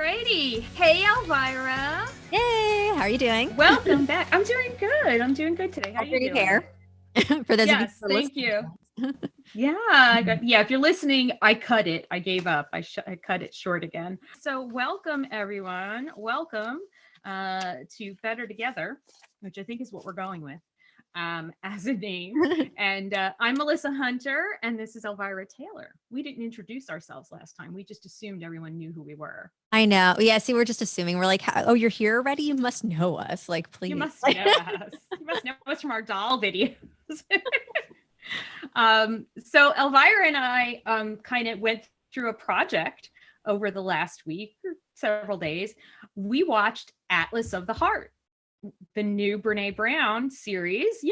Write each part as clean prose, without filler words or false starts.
Alrighty. Hey, Elvira. Hey, how are you doing? Welcome back. I'm doing good. I'm doing good today. How are you doing? Hair. For those yes, of you thank you. If you're listening, I cut it. I gave up. I cut it short again. So welcome, everyone. Welcome to Better Together, which I think is what we're going with as a name. And I'm Melissa Hunter, and this is Elvira Taylor. We didn't introduce ourselves last time. We just assumed everyone knew who we were. I know. Yeah, see, we're just assuming. We're like, oh, you're here already? You must know us. Like, please. You must know us. You must know us from our doll videos. So Elvira and I kind of went through a project over the last week or several days. We watched Atlas of the Heart, the new Brené Brown series,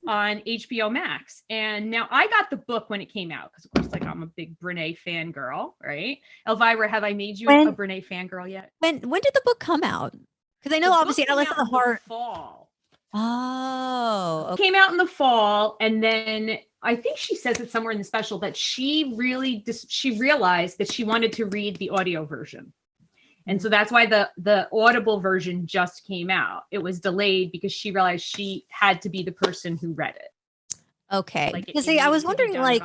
on HBO Max. And now I got the book when it came out because, of course, like I'm a big Brené fangirl, right? Elvira, have I made you a Brené fangirl yet? When did the book come out? Because I know obviously Atlas of the Heart. Fall. Oh, okay. Came out in the fall, and then I think she says it somewhere in the special that she realized that she wanted to read the audio version. And so that's why the Audible version just came out. It was delayed because she realized she had to be the person who read it. Okay. Because I was wondering, like,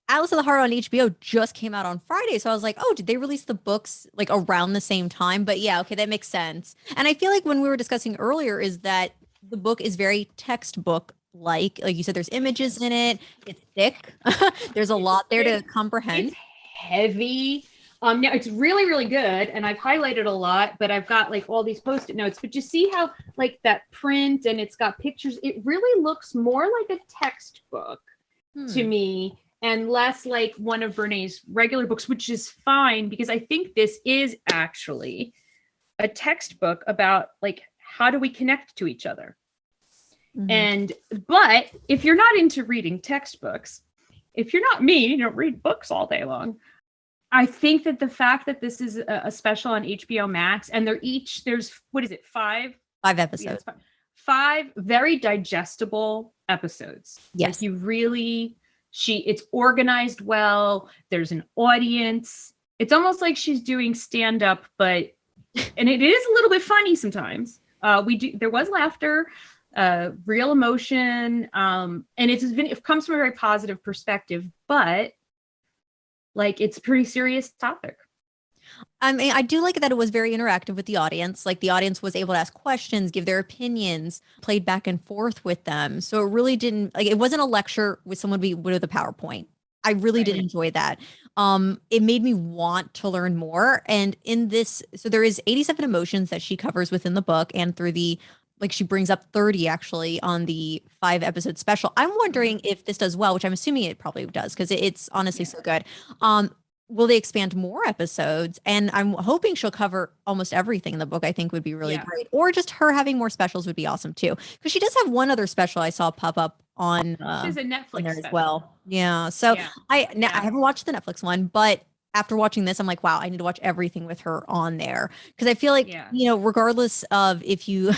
Atlas of the Heart on HBO just came out on Friday. So I was like, oh, did they release the books like around the same time? But yeah, okay, that makes sense. And I feel like when we were discussing earlier is that the book is very textbook like you said, there's images in it. It's thick. There's a lot there to comprehend. It's heavy. Now it's really, really good. And I've highlighted a lot, but I've got like all these Post-it notes, but you see how like that print and it's got pictures. It really looks more like a textbook to me and less like one of Brené's regular books, which is fine because I think this is actually a textbook about like, how do we connect to each other? But if you're not into reading textbooks, if you're not me, you don't read books all day long. I think that the fact that this is a special on HBO Max and there's, what is it? Five episodes, five very digestible episodes. Yes. Like it's organized well. There's an audience. It's almost like she's doing stand-up, and it is a little bit funny sometimes. There was laughter, real emotion. And it comes from a very positive perspective, but like it's a pretty serious topic. I mean, I do like that it was very interactive with the audience. Like the audience was able to ask questions, give their opinions, played back and forth with them. So it really didn't it wasn't a lecture with someone with a PowerPoint. I really did enjoy that. It made me want to learn more. And in this, so there is 87 emotions that she covers within the book and through she brings up 30 actually on the 5-episode special. I'm wondering if this does well, which I'm assuming it probably does because it's honestly so good. Will they expand more episodes? And I'm hoping she'll cover almost everything in the book. I think would be really great. Or just her having more specials would be awesome too. Because she does have one other special I saw pop up on she's a Netflix there as well. Yeah. So I haven't watched the Netflix one, but after watching this, I'm like, wow, I need to watch everything with her on there. Because I feel like, regardless of if you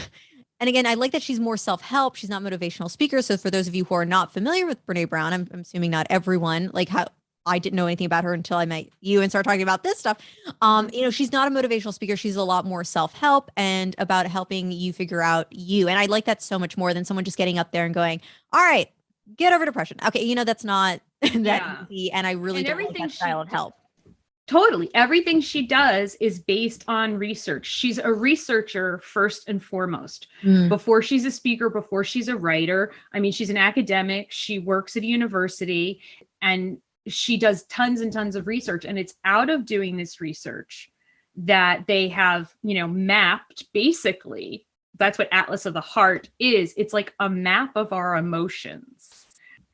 and again, I like that she's more self-help. She's not motivational speaker. So for those of you who are not familiar with Brené Brown, I'm assuming not everyone, like how I didn't know anything about her until I met you and started talking about this stuff. She's not a motivational speaker. She's a lot more self-help and about helping you figure out you. And I like that so much more than someone just getting up there and going, all right, get over depression. Okay. That's not that easy. And I really don't like that style of help. Totally. Everything she does is based on research. She's a researcher first and foremost. Before she's a speaker, before she's a writer. I mean, she's an academic. She works at a university and she does tons and tons of research. And it's out of doing this research that they have, mapped basically. That's what Atlas of the Heart is. It's like a map of our emotions.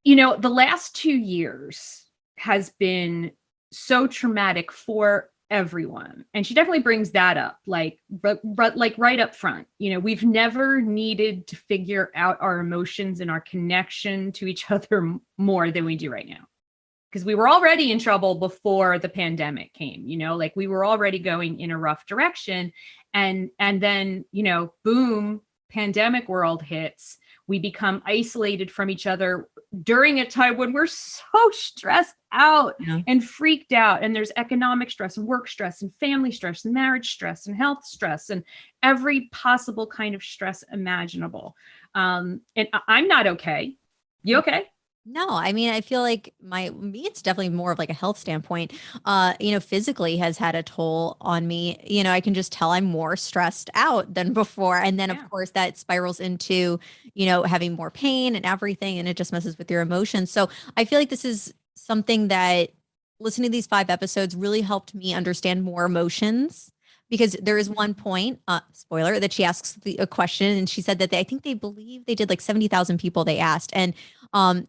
The last 2 years has been so traumatic for everyone. And she definitely brings that up, like right up front. We've never needed to figure out our emotions and our connection to each other more than we do right now. Because we were already in trouble before the pandemic came, like we were already going in a rough direction. And then, boom, pandemic world hits. We become isolated from each other during a time when we're so stressed out Yeah. and freaked out. And there's economic stress and work stress and family stress and marriage stress and health stress and every possible kind of stress imaginable. And I'm not okay. You okay? No, I mean, I feel like me, it's definitely more of like a health standpoint. Physically has had a toll on me. I can just tell I'm more stressed out than before. And then of course that spirals into, having more pain and everything, and it just messes with your emotions. So I feel like this is something that listening to these 5 episodes really helped me understand more emotions. Because there is one point, spoiler, that she asks a question, and she said that I think they believe they did like 70,000 people they asked, and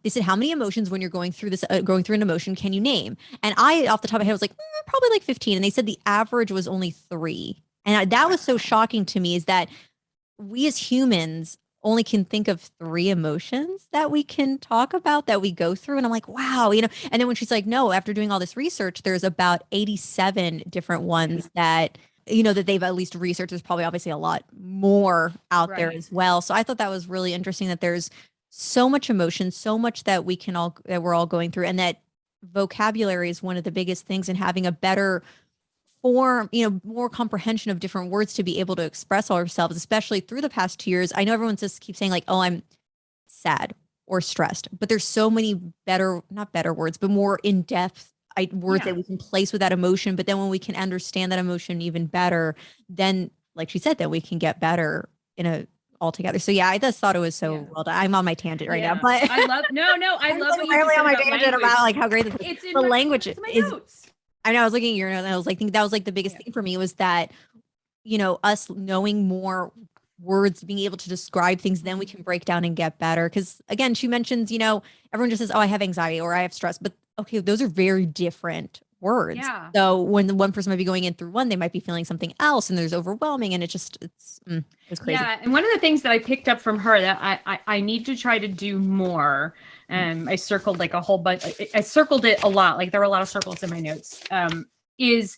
they said, how many emotions when you're going through going through an emotion can you name? And I, off the top of my head, was like, probably like 15. And they said the average was only 3. And that was so shocking to me, is that we as humans only can think of 3 emotions that we can talk about, that we go through. And I'm like, wow, and then when she's like, no, after doing all this research, there's about 87 different ones that that they've at least researched. There's probably obviously a lot more out there as well. So I thought that was really interesting, that there's so much emotion, so much that we're all going through, and that vocabulary is one of the biggest things in having a better form, more comprehension of different words to be able to express ourselves, especially through the past 2 years. I know everyone just keeps saying like, oh, I'm sad or stressed, but there's so many not better words, but more in-depth words that we can place with that emotion. But then when we can understand that emotion even better, then like she said, that we can get better altogether. So yeah, I just thought it was so well done. I'm on my tangent right now, but I love I love what you really said on my about tangent language. about like how great It's in the my, language it's in my is. notes. I know, I was looking at your note, and I was like, think that was like the biggest thing for me, was that us knowing more words, being able to describe things, then we can break down and get better. Because again, she mentions, everyone just says, oh, I have anxiety or I have stress, but okay, those are very different words. Yeah. So when the one person might be going in through one, they might be feeling something else, and there's overwhelming, and it's crazy. Yeah, and one of the things that I picked up from her that I need to try to do more, I circled like a whole bunch. I circled it a lot. Like there were a lot of circles in my notes. Is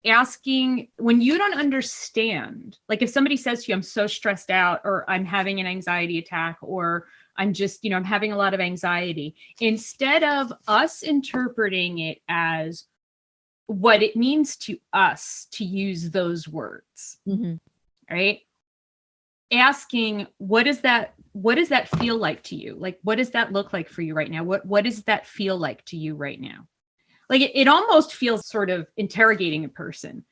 asking when you don't understand, like if somebody says to you, I'm so stressed out, or I'm having an anxiety attack, or I'm just, I'm having a lot of anxiety, instead of us interpreting it as what it means to us to use those words, right? Asking, what does that feel like to you? Like, what does that look like for you right now? What does that feel like to you right now? Like it almost feels sort of interrogating a person,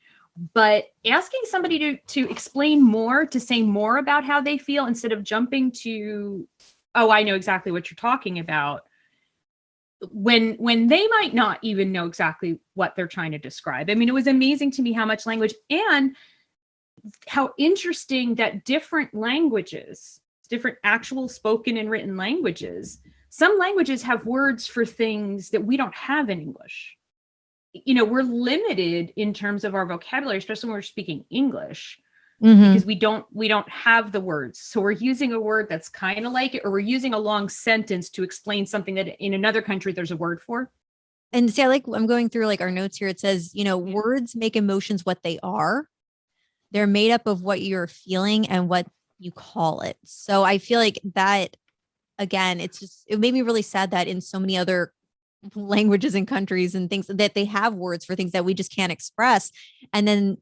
but asking somebody to explain more, to say more about how they feel, instead of jumping to, oh, I know exactly what you're talking about, when they might not even know exactly what they're trying to describe. I mean, it was amazing to me how much language, and how interesting that different languages, different actual spoken and written languages, some languages have words for things that we don't have in English. We're limited in terms of our vocabulary, especially when we're speaking English, because we don't have the words. So we're using a word that's kind of like it, or we're using a long sentence to explain something that in another country there's a word for. And see, I'm going through like our notes here. It says, words make emotions what they are. They're made up of what you're feeling and what you call it. So I feel like that, again, it made me really sad that in so many other languages and countries and things, that they have words for things that we just can't express. And then,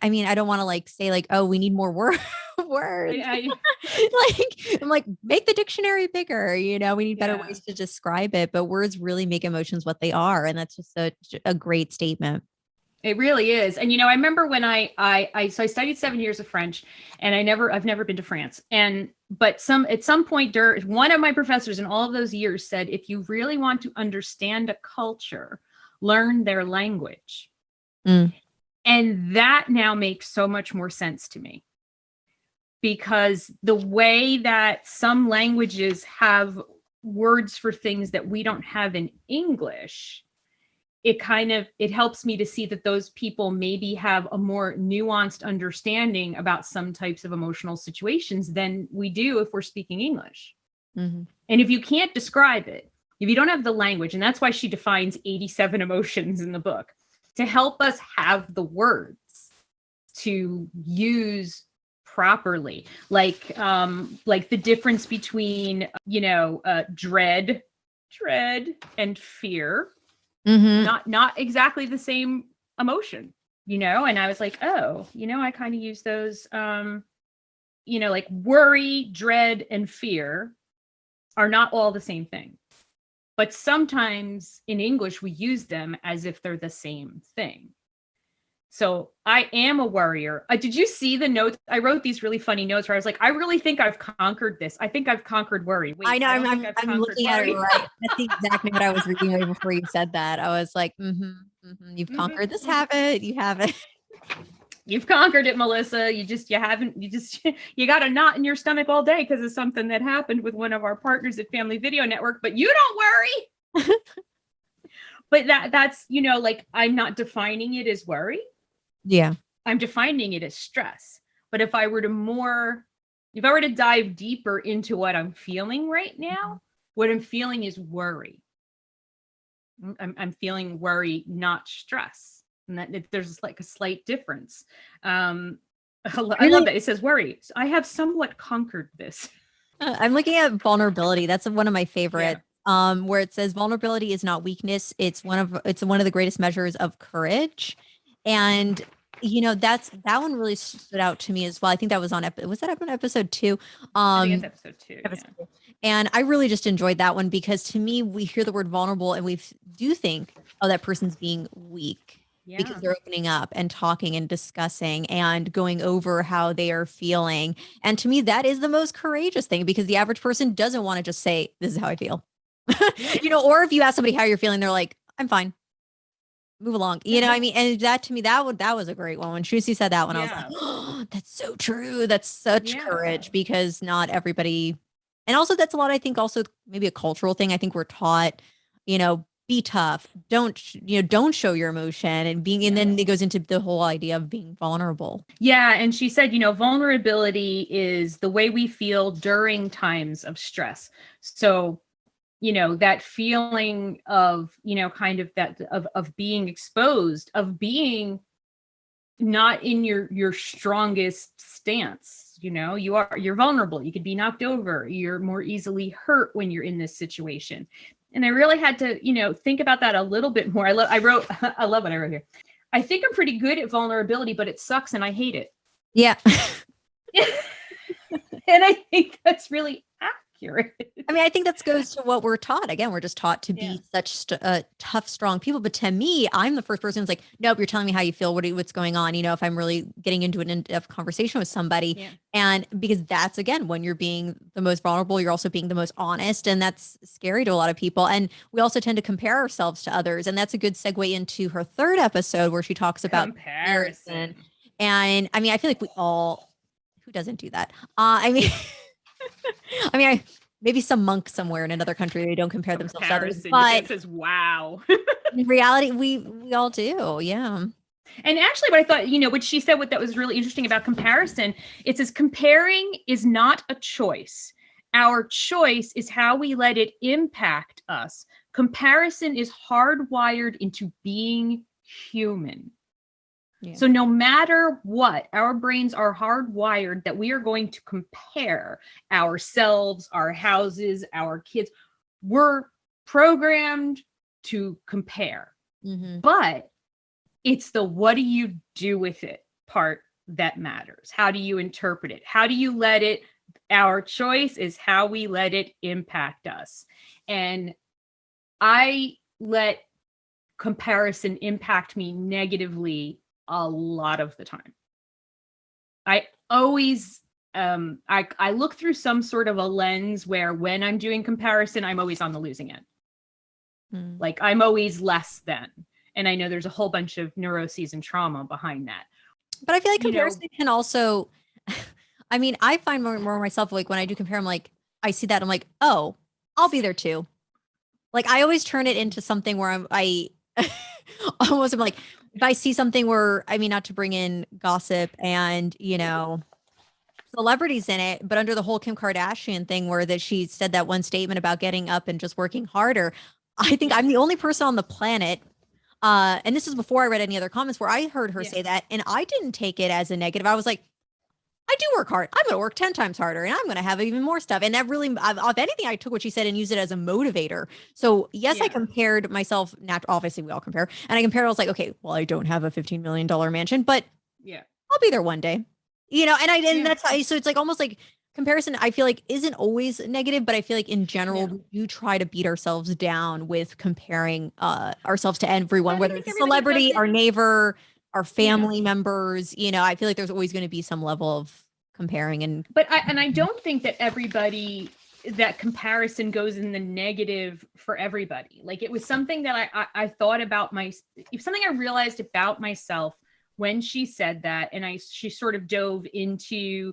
I mean, I don't want to like say like, oh, we need more words. I'm like, make the dictionary bigger. We need better ways to describe it. But words really make emotions what they are. And that's just a great statement. It really is. And, I remember when I studied 7 years of French, and I've never been to France. But at some point, one of my professors in all of those years said, if you really want to understand a culture, learn their language. And that now makes so much more sense to me, because the way that some languages have words for things that we don't have in English, it helps me to see that those people maybe have a more nuanced understanding about some types of emotional situations than we do if we're speaking English. And if you can't describe it, if you don't have the language, and that's why she defines 87 emotions in the book, to help us have the words to use properly, like the difference between, dread and fear. not exactly the same emotion, and I was like, oh, I kind of use those, like worry, dread, and fear are not all the same thing. But sometimes in English, we use them as if they're the same thing. So I am a worrier. Did you see the notes? I wrote these really funny notes where I was like, I really think I've conquered this. I think I've conquered worry. Wait, I know. I'm looking at it right. That's the exact note I was reading right before you said that. I was like, you've conquered this habit. You have it. You've conquered it, Melissa. You got a knot in your stomach all day because of something that happened with one of our partners at Family Video Network, but you don't worry. But that's, like, I'm not defining it as worry. Yeah. I'm defining it as stress. But if I were to dive deeper into what I'm feeling right now, what I'm feeling is worry. I'm feeling worry, not stress. And that there's like a slight difference. I love that. It says worry. So I have somewhat conquered this. I'm looking at vulnerability. That's one of my favorites. Yeah. Where it says vulnerability is not weakness. It's one of the greatest measures of courage. And that one really stood out to me as well. I think that was on episode 2? I think it's episode 2. Yeah. And I really just enjoyed that one because to me, we hear the word vulnerable and we do think, oh, that person's being weak. Yeah. Because they're opening up and talking and discussing and going over how they are feeling. And to me, that is the most courageous thing because the average person doesn't want to just say, this is how I feel. Or if you ask somebody how you're feeling, they're like, I'm fine. Move along. I mean, and that to me, that was a great one. When Shusi said that one, I was like, oh, that's so true. That's such courage because not everybody, and also that's a lot, I think also maybe a cultural thing. I think we're taught, be tough. Don't show your emotion and and then it goes into the whole idea of being vulnerable. Yeah. And she said, vulnerability is the way we feel during times of stress. So, that feeling of, kind of that of being exposed, of being not in your strongest stance, you're vulnerable. You could be knocked over. You're more easily hurt when you're in this situation. And I really had to, think about that a little bit more. I love what I wrote here. I think I'm pretty good at vulnerability, but it sucks and I hate it. Yeah. And I think that's really accurate. I mean, I think that goes to what we're taught. Again, we're just taught to be such tough, strong people. But to me, I'm the first person who's like, nope, you're telling me how you feel. What's going on? If I'm really getting into an in-depth conversation with somebody. Yeah. And because that's, again, when you're being the most vulnerable, you're also being the most honest. And that's scary to a lot of people. And we also tend to compare ourselves to others. And that's a good segue into her 3rd episode where she talks about comparison. And I mean, I feel like we all, who doesn't do that? Maybe some monk somewhere in another country, they don't compare themselves to others. But says, wow. In reality, we all do. Yeah. And actually what I thought, what she said, that was really interesting about comparison, it says comparing is not a choice. Our choice is how we let it impact us. Comparison is hardwired into being human. Yeah. So no matter what, our brains are hardwired that we are going to compare ourselves, our houses, our kids. We're programmed to compare. Mm-hmm. But it's the what do you do with it part that matters. How do you interpret it? How do you let it? Our choice is how we let it impact us. And I let comparison impact me negatively a lot of the time. I always, I look through some sort of a lens where when I'm doing comparison, I'm always on the losing end. Like I'm always less than. And I know there's a whole bunch of neuroses and trauma behind that. But I feel like comparison can also, I mean, I find more myself, like when I do compare, I'm like, I see that, I'm like, oh, I'll be there too. Like I always turn it into something where I almost am like, if I see something where, I mean, not to bring in gossip and, celebrities in it, but under the whole Kim Kardashian thing where that she said that one statement about getting up and just working harder, I think I'm the only person on the planet. And this is before I read any other comments where I heard her say that, and I didn't take it as a negative. I was like, I I do work hard. I'm going to work 10 times harder and I'm going to have even more stuff. And that really, if anything, I took what she said and used it as a motivator. So yes, I compared myself, obviously we all compare. And I compared, I was like, okay, well, I don't have a $15 million mansion, but I'll be there one day, and that's how, so it's like almost like comparison, I feel like isn't always negative, but I feel like in general, we do try to beat ourselves down with comparing ourselves to everyone, whether it's a celebrity, our neighbor, our family members, I feel like there's always going to be some level of comparing but I don't think that that comparison goes in the negative for everybody. Like it was something that I thought about something I realized about myself when she said that, and she sort of dove into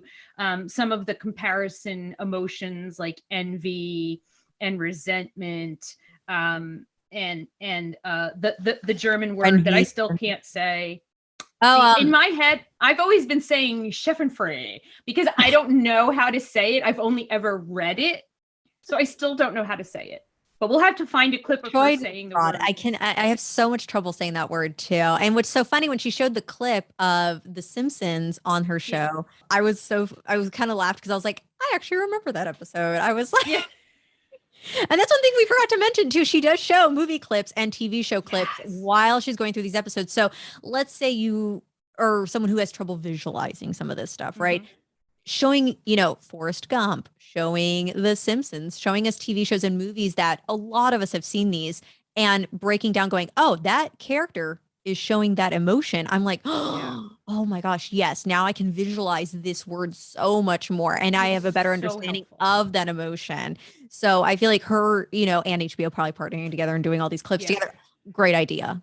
some of the comparison emotions like envy and resentment, and the German word that I still can't say. In my head, I've always been saying Chefenfrei because I don't know how to say it. I've only ever read it, so I still don't know how to say it. But we'll have to find a clip of her saying the word. I have so much trouble saying that word too. And what's so funny, when she showed the clip of The Simpsons on her show, I was kind of laughed because I was like, I actually remember that episode. I was like, and that's one thing we forgot to mention too. She does show movie clips and TV show clips while she's going through these episodes. So let's say you are someone who has trouble visualizing some of this stuff, right? Showing, Forrest Gump, showing The Simpsons, showing us TV shows and movies that a lot of us have seen these, and breaking down going, oh, that character is showing that emotion. I'm like, oh my gosh, yes. Now I can visualize this word so much more. And I have a better understanding of that emotion. So I feel like her, and HBO probably partnering together and doing all these clips together. Great idea.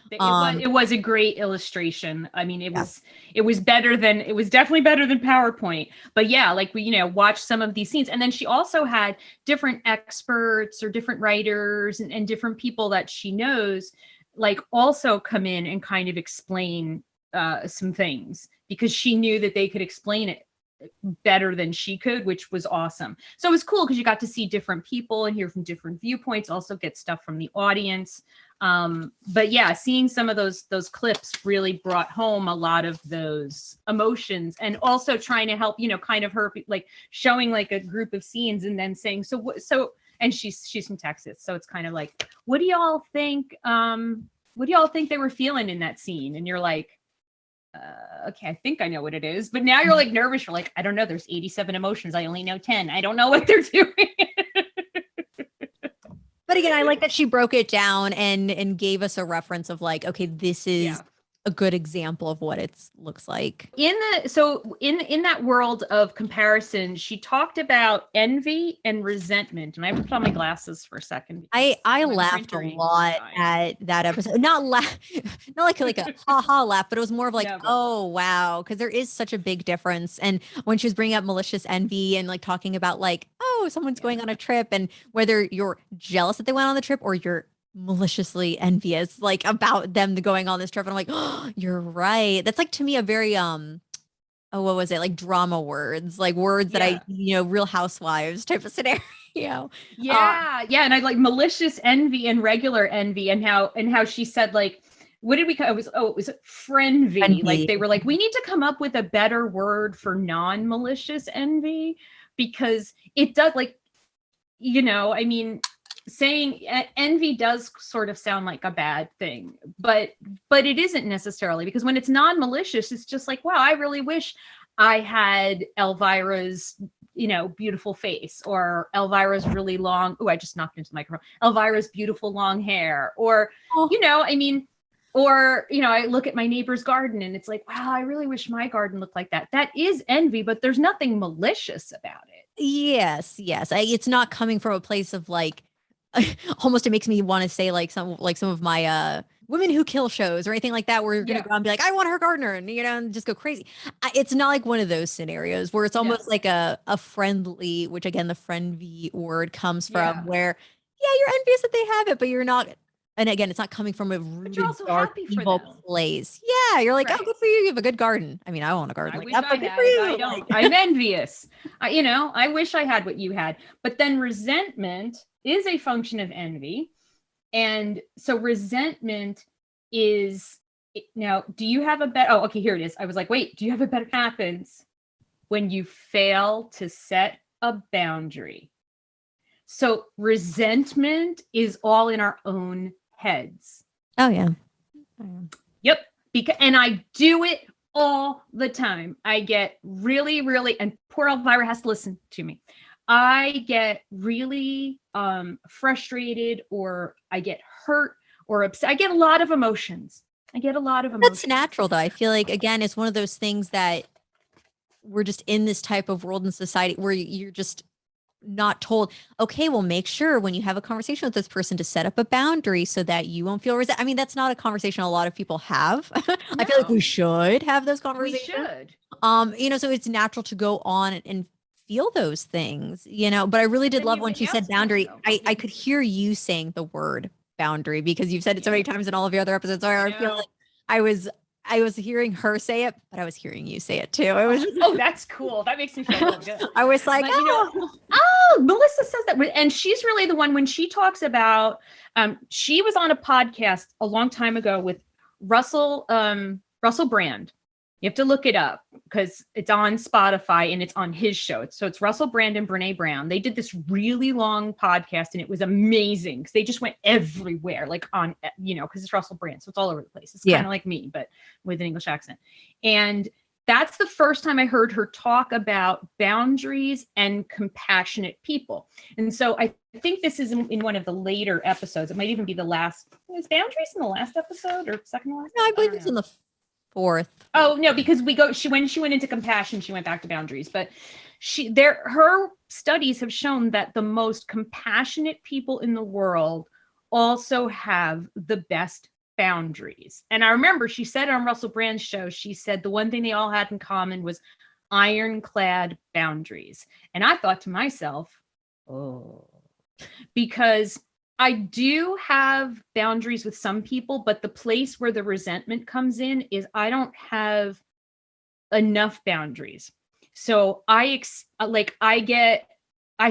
It was a great illustration. I mean, it was definitely better than PowerPoint, but like we, watch some of these scenes. And then she also had different experts or different writers and different people that she knows, like also come in and kind of explain some things because she knew that they could explain it better than she could, which was awesome. So it was cool because you got to see different people and hear from different viewpoints, also get stuff from the audience. But seeing some of those clips really brought home a lot of those emotions, and also trying to help, kind of her like showing like a group of scenes and then saying, and she's from Texas. So it's kind of like, what do y'all think they were feeling in that scene? And you're like, okay, I think I know what it is, but now you're like nervous. You're like, I don't know. There's 87 emotions. I only know 10. I don't know what they're doing. But again, I like that she broke it down and gave us a reference of like, okay, this is a good example of what it looks like. In that world of comparison, she talked about envy and resentment. And I have to put on my glasses for a second. I laughed a lot at that episode. Not like a ha-ha laugh, but it was more of like, oh wow, because there is such a big difference. And when she was bringing up malicious envy and like talking about like, oh, someone's going on a trip, and whether you're jealous that they went on the trip or you're maliciously envious like about them going on this trip, and I'm like, oh, you're right. That's like to me a very what was it, like drama words, like words that I Real Housewives type of scenario. And I like malicious envy and regular envy, and how she said like, what did we call it? It was friendvy. Like they were like, we need to come up with a better word for non-malicious envy, because it does like, I mean, saying envy does sort of sound like a bad thing, but it isn't necessarily, because when it's non-malicious, it's just like, wow, I really wish I had Elvira's, beautiful face, or Elvira's really long. Oh, I just knocked into the microphone. Elvira's beautiful long hair, or, I look at my neighbor's garden and it's like, wow, I really wish my garden looked like that. That is envy, but there's nothing malicious about it. Yes. It's not coming from a place of like, almost it makes me want to say like some of my Women Who Kill shows or anything like that, where you're gonna go and be like, I want her gardener, and just go crazy. It's not like one of those scenarios where it's almost like a friendly, which again the friendly word comes from, where you're envious that they have it, but you're not. And again, it's not coming from a really dark, evil place. Yeah, you're like, oh, good for you. You have a good garden. I mean, I want a garden like that, but good for you. I don't. I'm envious. I wish I had what you had. But then resentment is a function of envy. And so resentment is, now, do you have a better, here it is. I was like, wait, do you have a better happens when you fail to set a boundary. So resentment is all in our own heads. Oh, yeah. Yep. And I do it all the time. I get really, really, and poor Elvira has to listen to me. I get really frustrated, or I get hurt or upset. I get a lot of emotions. That's natural, though. I feel like, again, it's one of those things that we're just in this type of world and society where you're just not told, okay, well, make sure when you have a conversation with this person to set up a boundary so that you won't feel resent. I mean, that's not a conversation a lot of people have. I feel like we should have those conversations. We should. So it's natural to go on and feel those things, but I really did love when she said boundary. I could hear you saying the word boundary because you've said it so many times in all of your other episodes. So I feel like I was hearing her say it, but I was hearing you say it too. It was that's cool. That makes me feel really good. I was like, Melissa says that, and she's really the one when she talks about. She was on a podcast a long time ago with Russell Brand. You have to look it up because it's on Spotify and it's on his show. So it's Russell Brand and Brené Brown. They did this really long podcast and it was amazing because they just went everywhere, like on, because it's Russell Brand. So it's all over the place. It's kind of like me, but with an English accent. And that's the first time I heard her talk about boundaries and compassionate people. And so I think this is in one of the later episodes. It might even be the last. Was boundaries in the last episode or second to last? No, I believe it's in the fourth. Oh no, because when she went into compassion, she went back to boundaries. But her studies have shown that the most compassionate people in the world also have the best boundaries. And I remember she said on Russell Brand's show, she said the one thing they all had in common was ironclad boundaries. And I thought to myself, because I do have boundaries with some people, but the place where the resentment comes in is I don't have enough boundaries. So I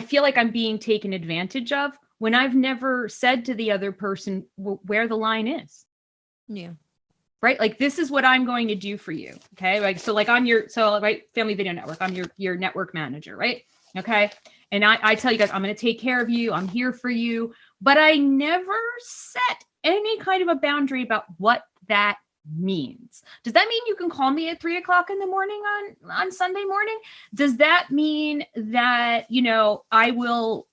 feel like I'm being taken advantage of when I've never said to the other person where the line is. Yeah. Right. Like, this is what I'm going to do for you. Okay. Like, so like right. Family Video Network, I'm your network manager. Right. Okay. And I tell you guys, I'm going to take care of you. I'm here for you. But I never set any kind of a boundary about what that means. Does that mean you can call me at 3:00 in the morning on Sunday morning? Does that mean that, I will,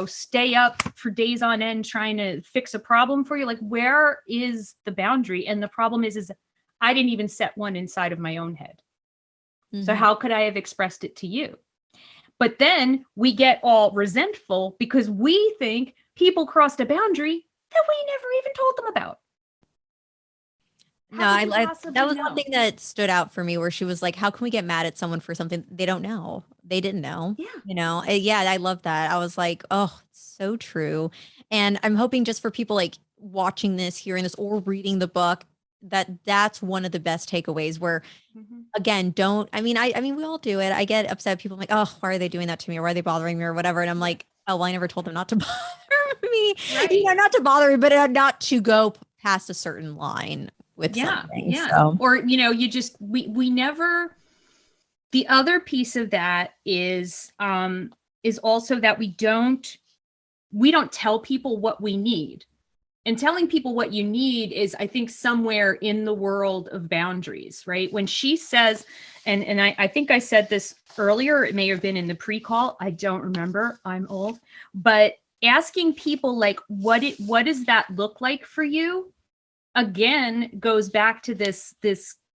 stay up for days on end trying to fix a problem for you? Like, where is the boundary? And the problem is I didn't even set one inside of my own head. Mm-hmm. So how could I have expressed it to you? But then we get all resentful because we think people crossed a boundary that we never even told them about. That was one thing that stood out for me where she was like, how can we get mad at someone for something they don't know? They didn't know. Yeah. Yeah, I love that. I was like, oh, it's so true. And I'm hoping just for people like watching this, hearing this, or reading the book, that's one of the best takeaways where, again, I mean, we all do it. I get upset. People are like, oh, why are they doing that to me? Or why are they bothering me or whatever? And I'm like, oh, well, I never told them not to bother me, not to bother me, but not to go past a certain line with something. Yeah. So. Or, we never, the other piece of that is also that we don't tell people what we need. And telling people what you need is, I think, somewhere in the world of boundaries, right? When she says, and I think I said this earlier, it may have been in the pre-call, I don't remember, I'm old, but asking people like, what does that look like for you? Again, goes back to this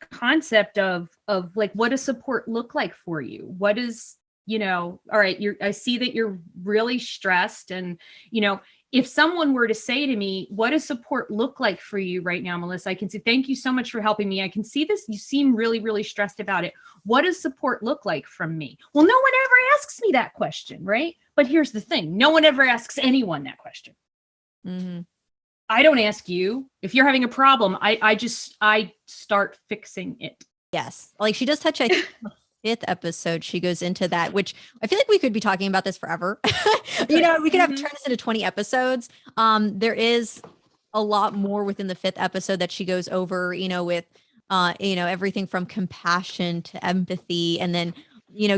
concept of like, what does support look like for you? What is, all right, I see that you're really stressed, and, if someone were to say to me, what does support look like for you right now, Melissa? I can say, thank you so much for helping me. I can see this. You seem really, really stressed about it. What does support look like from me? Well, no one ever asks me that question, right? But here's the thing. No one ever asks anyone that question. Mm-hmm. I don't ask you. If you're having a problem, I start fixing it. Yes. Like, she does touch, I think, fifth episode, she goes into that, which I feel like we could be talking about this forever. We could have turned this into 20 episodes. There is a lot more within the fifth episode that she goes over, with, everything from compassion to empathy, and then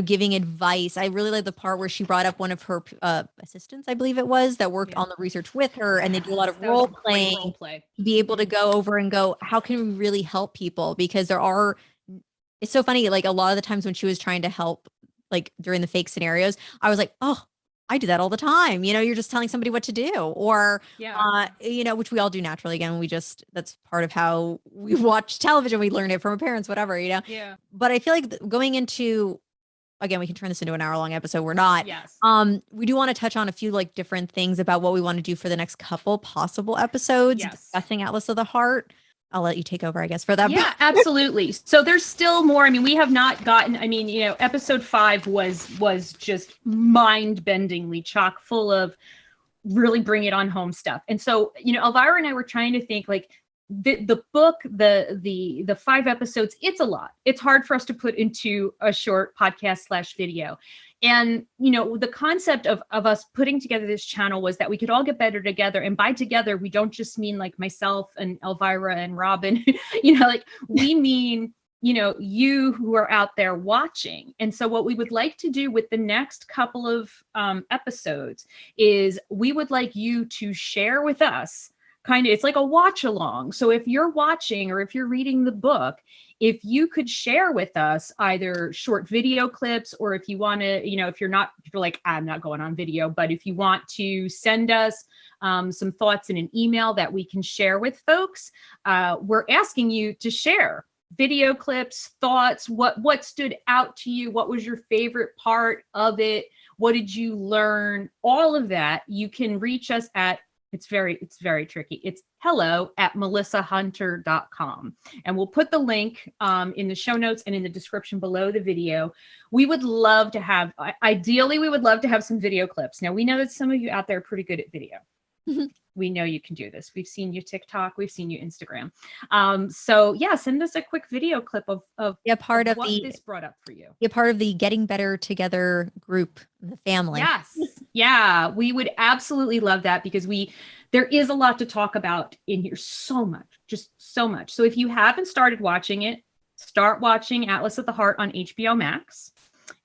giving advice. I really like the part where she brought up one of her assistants, I believe it was, that worked on the research with her, and they do a lot of role playing to be able to go over and go, how can we really help people? Because it's so funny, like a lot of the times when she was trying to help, like during the fake scenarios, I was like, oh, I do that all the time. You're just telling somebody what to do, or, which we all do naturally. Again, that's part of how we watch television. We learn it from our parents, whatever, Yeah. But I feel like going into, again, we can turn this into an hour-long episode. We're not. Yes. We do want to touch on a few like different things about what we want to do for the next couple possible episodes discussing Atlas of the Heart. I'll let you take over, I guess, for that. Yeah, absolutely. So there's still more. I mean, we have not gotten, episode 5 was just mind-bendingly chock full of really bring it on home stuff. And so, Elvira and I were trying to think like the book, the 5 episodes, it's a lot. It's hard for us to put into a short podcast / video. And, the concept of us putting together this channel was that we could all get better together. And by together, we don't just mean like myself and Elvira and Robin, like we mean, you who are out there watching. And so what we would like to do with the next couple of episodes is we would like you to share with us it's like a watch along. So if you're watching or if you're reading the book, if you could share with us either short video clips, or if you want to, if you're like, I'm not going on video, but if you want to send us some thoughts in an email that we can share with folks, we're asking you to share video clips, thoughts, what stood out to you, what was your favorite part of it, what did you learn, all of that. You can reach us at, it's very tricky. It's hello@melissahunter.com. And we'll put the link in the show notes and in the description below the video. We would love to have, ideally, we would love to have some video clips. Now, we know that some of you out there are pretty good at video. We know you can do this. We've seen you TikTok. We've seen you Instagram. So yeah, send us a quick video clip of part of what this brought up for you. Be part of the Getting Better Together group, the family. Yes. Yeah, we would absolutely love that because there is a lot to talk about in here. So much, just so much. So if you haven't started watching it, start watching Atlas of the Heart on HBO Max.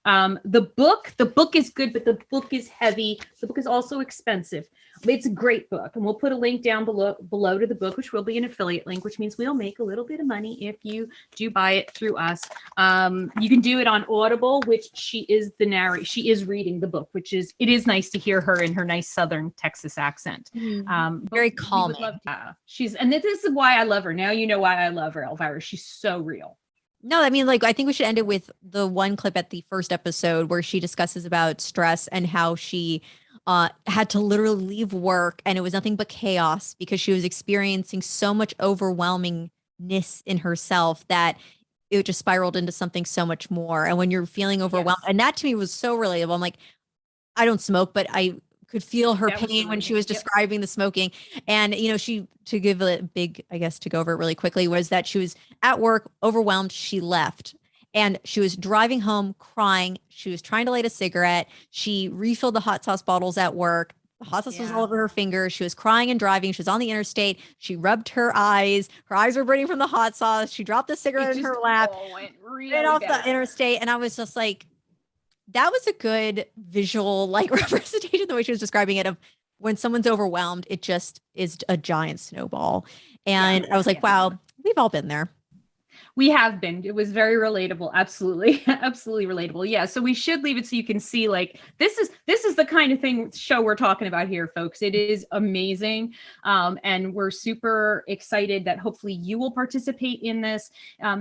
The book is good, but the book is heavy. The book is also expensive. It's a great book, and we'll put a link down below to the book, which will be an affiliate link, which means we'll make a little bit of money if you do buy it through us. You can do it on Audible, which she is the narrator. She is reading the book, it is nice to hear her in her nice Southern Texas accent. Very calming. And this is why I love her. Now you know why I love her, Elvira. She's so real. No, I mean, like, I think we should end it with the one clip at the first episode where she discusses about stress and how she had to literally leave work and it was nothing but chaos because she was experiencing so much overwhelmingness in herself that it just spiraled into something so much more. And when you're feeling overwhelmed, and that to me was so relatable. I'm like, I don't smoke, but I could feel her pain when she was describing the smoking. And, to give a big, I guess, to go over it really quickly, was that she was at work, overwhelmed. She left and she was driving home crying. She was trying to light a cigarette. She refilled the hot sauce bottles at work. The hot sauce was all over her fingers. She was crying and driving. She was on the interstate. She rubbed her eyes. Her eyes were burning from the hot sauce. She dropped the cigarette in her lap, ran off the interstate. And I was just like, that was a good visual like representation, the way she was describing it, of when someone's overwhelmed, it just is a giant snowball. And I was like, wow, we've all been there. We have been. It was very relatable. Absolutely. Absolutely relatable. Yeah. So we should leave it so you can see, like, this is the kind of show we're talking about here, folks. It is amazing. And we're super excited that hopefully you will participate in this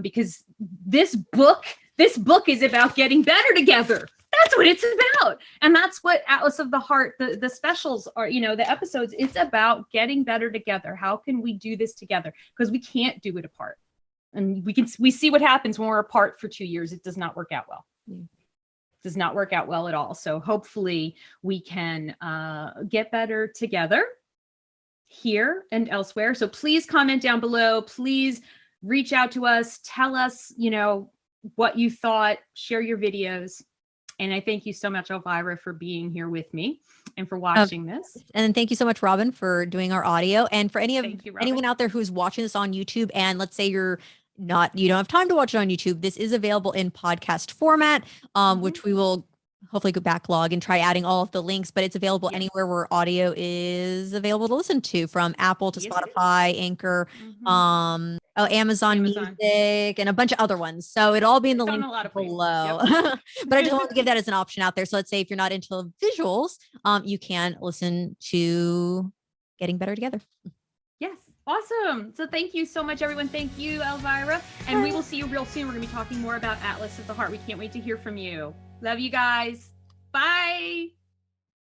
because this book is about getting better together. That's what it's about. And that's what Atlas of the Heart, the specials are, the episodes, it's about getting better together. How can we do this together? Because we can't do it apart. And we see what happens when we're apart for 2 years. It does not work out well. It does not work out well at all. So hopefully we can get better together here and elsewhere. So please comment down below. Please reach out to us. Tell us, what you thought. Share your videos. And I thank you so much, Elvira, for being here with me and for watching this. And thank you so much, Robin, for doing our audio. And for anyone out there who's watching this on YouTube, and let's say you're you don't have time to watch it on YouTube, this is available in podcast format, which we will hopefully go backlog and try adding all of the links, but it's available anywhere where audio is available to listen to, from Apple to Spotify, Anchor, Amazon Music, and a bunch of other ones. So it'll all be in the link below. But I just want to give that as an option out there. So let's say if you're not into visuals, you can listen to Getting Better Together. Yes. Awesome. So thank you so much, everyone. Thank you, Elvira. And we will see you real soon. We're going to be talking more about Atlas of the Heart. We can't wait to hear from you. Love you guys. Bye.